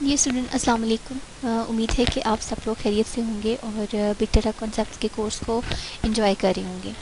जी student अस्सलाम वालेकुम। उम्मीद है कि आप सब लोग खैरियत से होंगे और बिग डाटा कॉन्सेप्ट्स के कोर्स को एंजॉय कर रहे होंगे।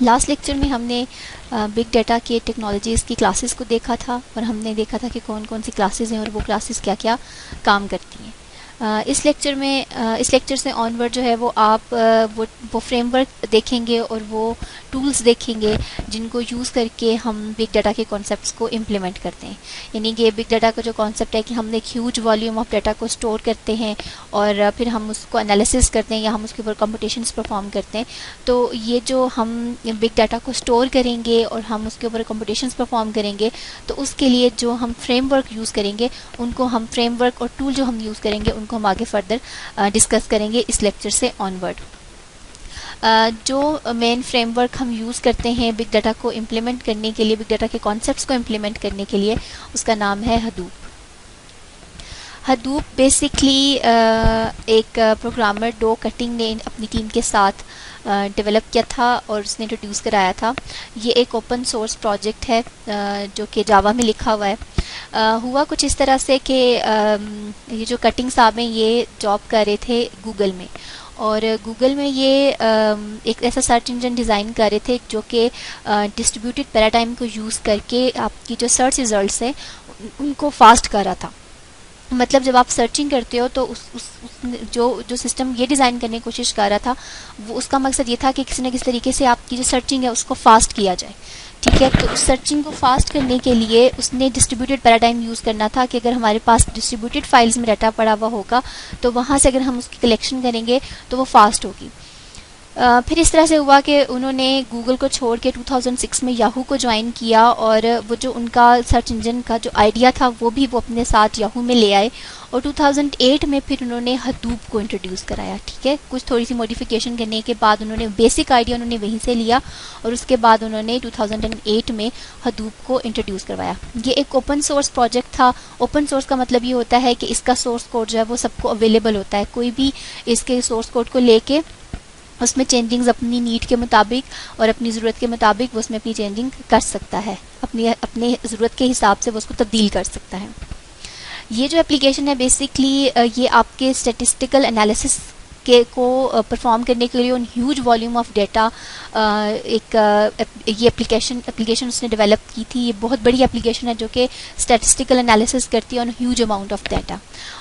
लास्ट लेक्चर में हमने बिग डाटा के टेक्नोलॉजीज़ की क्लासेस को देखा था और हमने देखा था कि कौन कौन सी क्लासेस हैं और वो क्लासेस क्या क्या काम करती हैं। इस लेक्चर से ऑनवर्ड जो है वो आप वो फ्रेमवर्क देखेंगे और वो टूल्स देखेंगे जिनको यूज़ करके हम बिग डाटा के कॉन्सेप्ट्स को इम्प्लीमेंट करते हैं। यानी कि बिग डाटा का जो कॉन्सेप्ट है कि हम एक ह्यूज वॉल्यूम ऑफ डाटा को स्टोर करते हैं और फिर हम उसको एनालिसिस करते हैं या हम उसके ऊपर कंप्यूटेशंस परफॉर्म करते हैं। तो ये जो हम बिग डाटा को स्टोर करेंगे और हम उसके ऊपर कंप्यूटेशंस परफॉर्म करेंगे, तो उसके लिए जो हम फ्रेमवर्क यूज़ करेंगे उनको हम फ्रेमवर्क और टूल जो हम यूज़ करेंगे उनको हम आगे फर्दर डिस्कस करेंगे इस लेक्चर से ऑनवर्ड। जो मेन फ्रेमवर्क हम यूज़ करते हैं बिग डाटा को इम्प्लीमेंट करने के लिए, बिग डाटा के कॉन्सेप्ट्स को इम्प्लीमेंट करने के लिए, उसका नाम है हडूप। हडूप बेसिकली एक प्रोग्रामर डो कटिंग ने अपनी टीम के साथ डेवलप किया था और उसने इंट्रोड्यूस कराया था। ये एक ओपन सोर्स प्रोजेक्ट है जो कि जावा में लिखा हुआ है। हुआ कुछ इस तरह से कि ये जो कटिंग साहब हैं ये जॉब कर रहे थे गूगल में, और गूगल में ये एक ऐसा सर्च इंजन डिज़ाइन कर रहे थे जो कि डिस्ट्रीब्यूटेड पैराडाइम को यूज़ करके आपकी जो सर्च रिजल्ट्स हैं उनको फास्ट कर रहा था। मतलब जब आप सर्चिंग करते हो तो उस जो सिस्टम ये डिज़ाइन करने की कोशिश कर रहा था वो उसका मकसद ये था कि किसी न किसी तरीके से आपकी जो सर्चिंग है उसको फास्ट किया जाए। ठीक है, तो उस सर्चिंग को फास्ट करने के लिए उसने डिस्ट्रीब्यूटेड पैराडाइम यूज़ करना था कि अगर हमारे पास डिस्ट्रीब्यूटेड फाइल्स में डाटा पड़ा हुआ होगा तो वहाँ से अगर हम उसकी कलेक्शन करेंगे तो वो फास्ट होगी। फिर इस तरह से हुआ कि उन्होंने गूगल को छोड़ के 2006 में याहू को ज्वाइन किया और वो जो उनका सर्च इंजन का जो आइडिया था वो अपने साथ याहू में ले आए और 2008 में फिर उन्होंने हडूप को इंट्रोड्यूस कराया। ठीक है, कुछ थोड़ी सी मॉडिफिकेशन करने के बाद उन्होंने बेसिक आइडिया उन्होंने वहीं से लिया और उसके बाद उन्होंने 2008 में हडूप को इंट्रोड्यूस करवाया। ये एक ओपन सोर्स प्रोजेक्ट था। ओपन सोर्स का मतलब ये होता है कि इसका सोर्स कोड जो है वो सबको अवेलेबल होता है, कोई भी इसके सोर्स कोड को लेके उसमें चेंजिंग्स अपनी नीड के मुताबिक और अपनी ज़रूरत के मुताबिक वो उसमें अपनी चेंजिंग कर सकता है, अपने ज़रूरत के हिसाब से वो उसको तब्दील कर सकता है। ये जो एप्लीकेशन है बेसिकली ये आपके स्टैटिस्टिकल एनालिसिस के को परफॉर्म करने के लिए उन ह्यूज वॉल्यूम ऑफ डेटा ये एप्लीकेशन उसने डेवलप की थी। ये बहुत बड़ी एप्लीकेशन है जो कि स्टैटिस्टिकल एनालिसिस करती है on huge amount of data,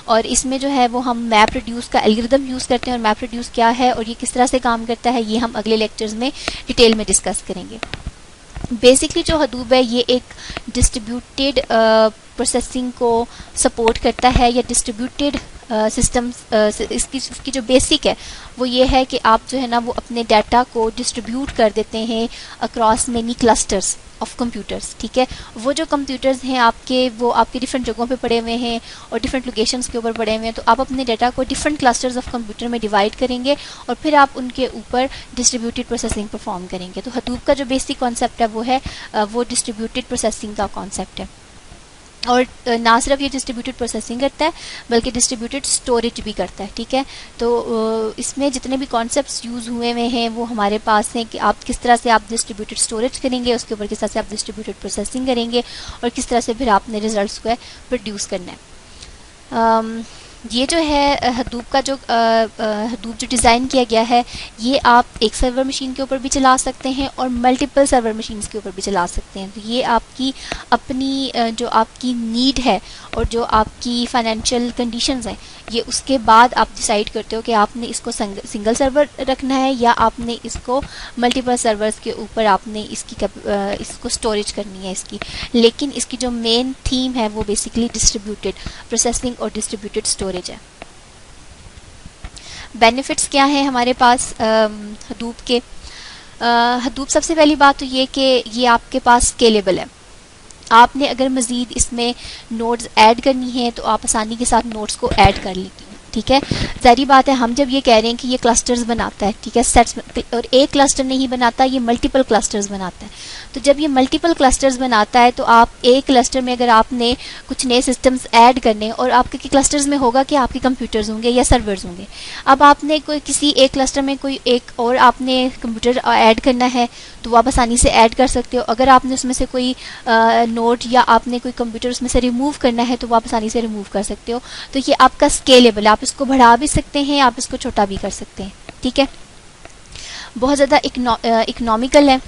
और इसमें जो है वो हम मैप रिड्यूस का एल्गोरिथम यूज़ करते हैं। और मैप रिड्यूस क्या है और ये किस तरह से काम करता है ये हम अगले लेक्चर्स में डिटेल में डिस्कस करेंगे। बेसिकली जो हडूप है ये एक डिस्ट्रीब्यूटेड प्रोसेसिंग को सपोर्ट करता है या डिस्ट्रीब्यूटेड सिस्टम्स। इसकी जो बेसिक है वो ये है कि आप जो है ना वो अपने डाटा को डिस्ट्रीब्यूट कर देते हैं across many clusters of computers. ठीक है, वो जो कंप्यूटर्स हैं आपके वो आपके डिफरेंट जगहों पे पड़े हुए हैं और डिफरेंट लोकेशंस के ऊपर पड़े हुए हैं, तो आप अपने डाटा को डिफरेंट क्लस्टर्स ऑफ कंप्यूटर में डिवाइड करेंगे और फिर आप उनके ऊपर डिस्ट्रीब्यूटेड प्रोसेसिंग परफॉर्म करेंगे। तो हडूप का जो बेसिक कॉन्सेप्ट है वो है वो डिस्ट्रीब्यूटेड प्रोसेसिंग का कॉन्सेप्ट है। और ना सिर्फ ये डिस्ट्रीब्यूटेड प्रोसेसिंग करता है बल्कि डिस्ट्रीब्यूटेड स्टोरेज भी करता है। ठीक है, तो इसमें जितने भी कॉन्सेप्ट्स यूज़ हुए हुए हैं वो हमारे पास हैं कि आप किस तरह से आप डिस्ट्रीब्यूटेड स्टोरेज करेंगे, उसके ऊपर किस तरह से आप डिस्ट्रीब्यूटेड प्रोसेसिंग करेंगे और किस तरह से फिर आपने रिजल्ट्स को प्रोड्यूस करना है। ये जो है हडूप का जो हडूप जो डिज़ाइन किया गया है ये आप एक सर्वर मशीन के ऊपर भी चला सकते हैं और मल्टीपल सर्वर मशीन्स के ऊपर भी चला सकते हैं। तो ये आपकी अपनी जो आपकी नीड है और जो आपकी फाइनेंशियल कंडीशंस हैं ये उसके बाद आप डिसाइड करते हो कि आपने इसको सिंगल सर्वर रखना है या आपने इसको मल्टीपल सर्वर्स के ऊपर आपने इसको स्टोरेज करनी है इसकी। लेकिन इसकी जो मेन थीम है वो बेसिकली डिस्ट्रीब्यूटेड प्रोसेसिंग और डिस्ट्रीब्यूटेड स्टोरेज है। बेनिफिट्स क्या हैं हमारे पास हडूप के? हडूप सबसे पहली बात तो ये कि ये आपके पास स्केलेबल है। आपने अगर मज़ीद इसमें नोड्स ऐड करनी है तो आप आसानी के साथ नोड्स को ऐड कर लीजिए। ठीक है। ज़ाहिर बात है हम जब ये कह रहे हैं कि ये क्लस्टर्स बनाता है, ठीक है, सेट्स, और एक क्लस्टर नहीं बनाता, ये मल्टीपल क्लस्टर्स बनाता है। तो जब ये मल्टीपल क्लस्टर्स बनाता है तो आप एक क्लस्टर में अगर आपने कुछ नए सिस्टम्स ऐड करने, और आपके क्लस्टर्स में होगा कि आपके कंप्यूटर्स होंगे या सर्वर्स होंगे, अब आपने कोई किसी एक क्लस्टर में कोई एक और आपने कंप्यूटर ऐड करना है तो आप आसानी से ऐड कर सकते हो। अगर आपने उसमें से कोई नोड या आपने कोई कंप्यूटर उसमें से रिमूव करना है तो आप आसानी से रिमूव कर सकते हो। तो ये आपका स्केलेबल है, आप इसको बढ़ा भी सकते हैं, आप इसको छोटा भी कर सकते हैं, ठीक है। बहुत ज़्यादा इकोनॉमिकल है।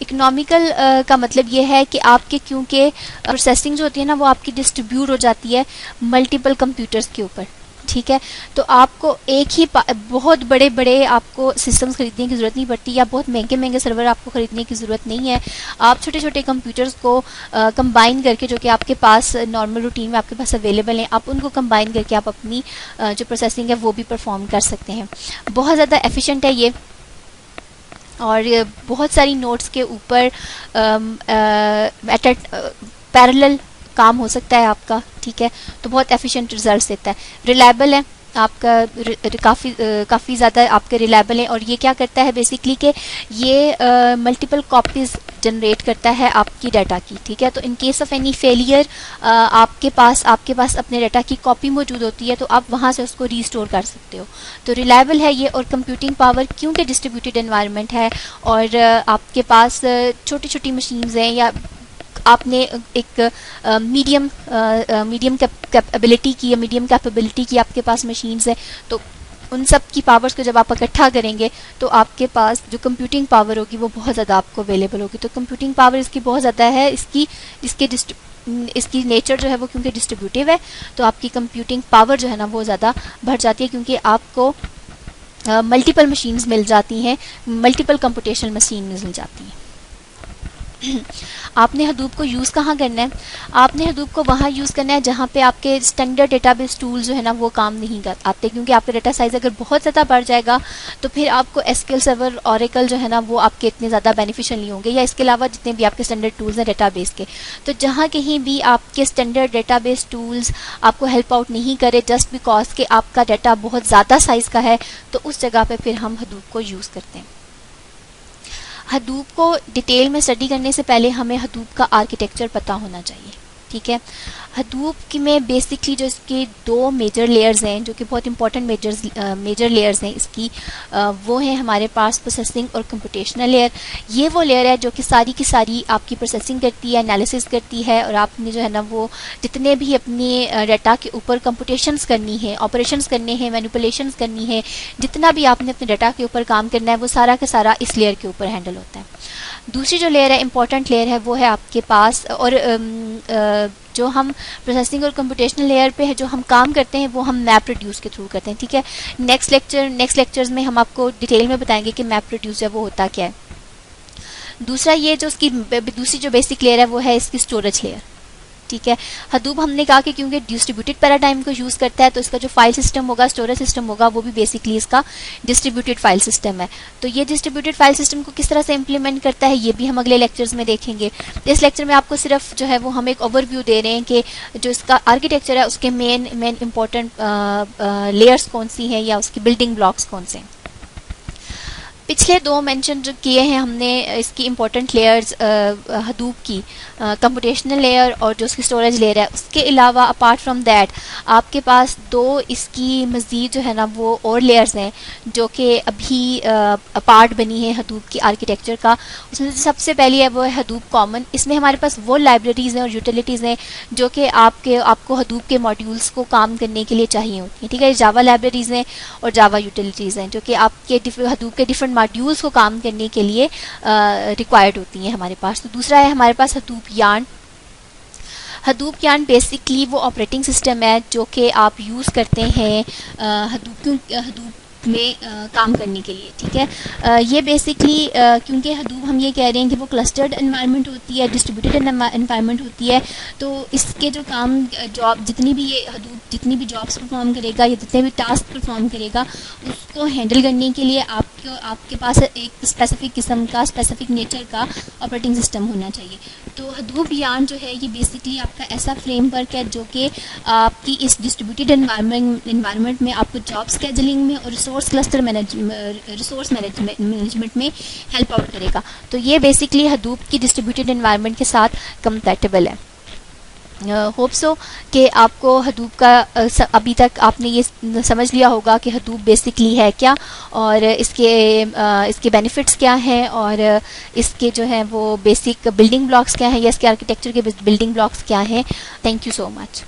इकोनॉमिकल का मतलब ये है कि आपके क्योंकि प्रोसेसिंग जो होती है ना वो आपकी डिस्ट्रीब्यूट हो जाती है मल्टीपल कंप्यूटर्स के ऊपर, ठीक है। तो आपको एक ही बहुत बड़े बड़े आपको सिस्टम्स खरीदने की ज़रूरत नहीं पड़ती, या बहुत महंगे महंगे सर्वर आपको ख़रीदने की ज़रूरत नहीं है। आप छोटे छोटे कंप्यूटर्स को कंबाइन करके, जो कि आपके पास नॉर्मल रूटीन में आपके पास अवेलेबल हैं, आप उनको कंबाइन करके आप अपनी जो प्रोसेसिंग है वो भी परफॉर्म कर सकते हैं। बहुत ज़्यादा एफिशिएंट है ये, और बहुत सारी नोट्स के ऊपर पैरेलल काम हो सकता है आपका, ठीक है। तो बहुत एफिशिएंट रिजल्ट्स देता है। रिलायबल है आपका, काफ़ी ज़्यादा आपके रिलायबल है। और ये क्या करता है बेसिकली कि ये मल्टीपल कॉपीज़ जनरेट करता है आपकी डाटा की, ठीक है। तो in case of any failure आपके पास अपने डाटा की कॉपी मौजूद होती है, तो आप वहाँ से उसको रीस्टोर कर सकते हो। तो रिलायबल है ये। और कंप्यूटिंग पावर, क्योंकि डिस्ट्रीब्यूटेड एनवायरनमेंट है और आपके पास छोटी छोटी मशीन्स हैं, या आपने एक मीडियम कैपेबिलिटी की या मीडियम कैपेबिलिटी की आपके पास मशीन्स हैं, तो उन सब की पावर्स को जब आप इकट्ठा करेंगे तो आपके पास जो कंप्यूटिंग पावर होगी वो बहुत ज़्यादा आपको अवेलेबल होगी। तो कंप्यूटिंग पावर इसकी बहुत ज़्यादा है। इसकी नेचर जो है वो क्योंकि डिस्ट्रीब्यूटिव है, तो आपकी कंप्यूटिंग पावर जो है ना वो ज़्यादा बढ़ जाती है, क्योंकि आपको मल्टीपल मशीन्स मिल जाती हैं, मल्टीपल कंप्यूटेशनल मशीन मिल जाती हैं। आपने हदूप को यूज़ कहाँ करना है? आपने हदूप को वहाँ यूज़ करना है जहाँ पे आपके स्टैंडर्ड डेटाबेस टूल जो है ना वो काम नहीं कर आते, क्योंकि आपका डेटा साइज अगर बहुत ज़्यादा बढ़ जाएगा तो फिर आपको एसक्यूएल सर्वर, ओरेकल जो है ना वो आपके इतने ज़्यादा बेनिफिशियल नहीं होंगे, या इसके अलावा जितने भी आपके स्टैंडर्ड टूल्स हैं डेटाबेस के। तो जहाँ कहीं भी आपके स्टैंडर्ड डेटाबेस टूल्स आपको हेल्प आउट नहीं करे जस्ट बिकॉज कि आपका डाटा बहुत ज़्यादा साइज़ का है, तो उस जगह पर फिर हम हदूप को यूज़ करते हैं। हदूप को डिटेल में स्टडी करने से पहले हमें हदूप का आर्किटेक्चर पता होना चाहिए, ठीक है। हदूप में बेसिकली जो इसके दो मेजर लेयर्स हैं, जो कि बहुत इंपॉर्टेंट मेजर लेयर्स हैं इसकी, वो हैं हमारे पास प्रोसेसिंग और कंप्यूटेशनल लेयर। ये वो लेयर है जो कि सारी की सारी आपकी प्रोसेसिंग करती है, एनालिसिस करती है, और आपने जो है ना वो जितने भी अपने डाटा के ऊपर कंप्यूटेशंस करनी है, ऑपरेशंस करने हैं, मैनिपुलेशंस करनी है, जितना भी आपने अपने डाटा के ऊपर काम करना है वो सारा का सारा इस लेयर के ऊपर हैंडल होता है। दूसरी जो लेयर है, इंपॉर्टेंट लेयर है, वो है आपके पास, और जो हम प्रोसेसिंग और कंप्यूटेशनल लेयर पे है जो हम काम करते हैं वो हम मैप रिड्यूस के थ्रू करते हैं, ठीक है। नेक्स्ट लेक्चर्स में हम आपको डिटेल में बताएंगे कि मैप रिड्यूस है वो होता क्या है। दूसरा ये जो उसकी दूसरी जो बेसिक लेयर है वो है इसकी स्टोरेज लेयर, ठीक है। हदूप हमने कहा कि क्योंकि डिस्ट्रीब्यूटेड पैराडाइम को यूज़ करता है तो इसका जो फाइल सिस्टम होगा, स्टोरेज सिस्टम होगा, वो भी बेसिकली इसका डिस्ट्रीब्यूटेड फाइल सिस्टम है। तो ये डिस्ट्रीब्यूटेड फाइल सिस्टम को किस तरह से इम्प्लीमेंट करता है ये भी हम अगले लेक्चर्स में देखेंगे। इस लेक्चर में आपको सिर्फ जो है वो हम एक ओवरव्यू दे रहे हैं कि जो इसका आर्किटेक्चर है उसके मेन इंपॉर्टेंट लेयर्स कौन सी हैं या उसकी बिल्डिंग ब्लॉक्स कौन से हैं। पिछले दो मेंशन जो किए हैं हमने इसकी इंपॉर्टेंट लेयर्स हदूप की, कंप्यूटेशनल लेयर और जो उसकी स्टोरेज लेयर है, उसके अलावा अपार्ट फ्रॉम दैट आपके पास दो इसकी मज़ीद जो है ना वो और लेयर्स हैं जो कि अभी पार्ट बनी है हदूप की आर्किटेक्चर का। उसमें सबसे पहली है वो है हदूप कॉमन। इसमें हमारे पास वो लाइब्रेरीज़ हैं और यूटिलिटीज़ हैं जो कि आपको हदूप के मॉड्यूल्स को काम करने के लिए चाहिए होती हैं, ठीक है। जावा लाइब्रेरीज़ हैं और जावा यूटिलिटीज़ हैं जो कि आपके हदूप के डिफरेंट मॉड्यूल्स को काम करने के लिए रिक्वायर्ड होती हैं हमारे पास। तो दूसरा है हमारे पास हदूप यार्न। हदूप यार्न बेसिकली वो ऑपरेटिंग सिस्टम है जो कि आप यूज़ करते हैं हदूप में काम करने के लिए, ठीक है। ये बेसिकली क्योंकि हदूप हम ये कह रहे हैं कि वो क्लस्टर्ड एनवायरनमेंट होती है, डिस्ट्रीब्यूटेड एनवायरनमेंट होती है, तो इसके जो काम जॉब जितनी भी ये हदूप जितनी भी जॉब्स परफॉर्म करेगा या जितने भी टास्क परफॉर्म करेगा उसको हैंडल करने के लिए आपके आपके पास एक स्पेसिफिक किस्म का, स्पेसिफिक नेचर का ऑपरेटिंग सिस्टम होना चाहिए। तो हडूप यार्न जो है ये बेसिकली आपका ऐसा फ्रेमवर्क है जो कि आपकी इस डिस्ट्रीब्यूटेड एनवायरनमेंट में आपको जॉब स्केजुलिंग में और रिसोर्स मैनेजमेंट में हेल्प आउट करेगा। तो ये बेसिकली हडूप की डिस्ट्रीब्यूटेड एनवायरनमेंट के साथ कंपैटिबल है। होप सो कि आपको हडूप का अभी तक आपने ये समझ लिया होगा कि हडूप बेसिकली है क्या, और इसके बेनिफिट्स क्या हैं, और इसके जो है वो बेसिक बिल्डिंग ब्लॉक्स क्या हैं, या इसके आर्किटेक्चर के बिल्डिंग ब्लॉक्स क्या हैं। Thank you so much.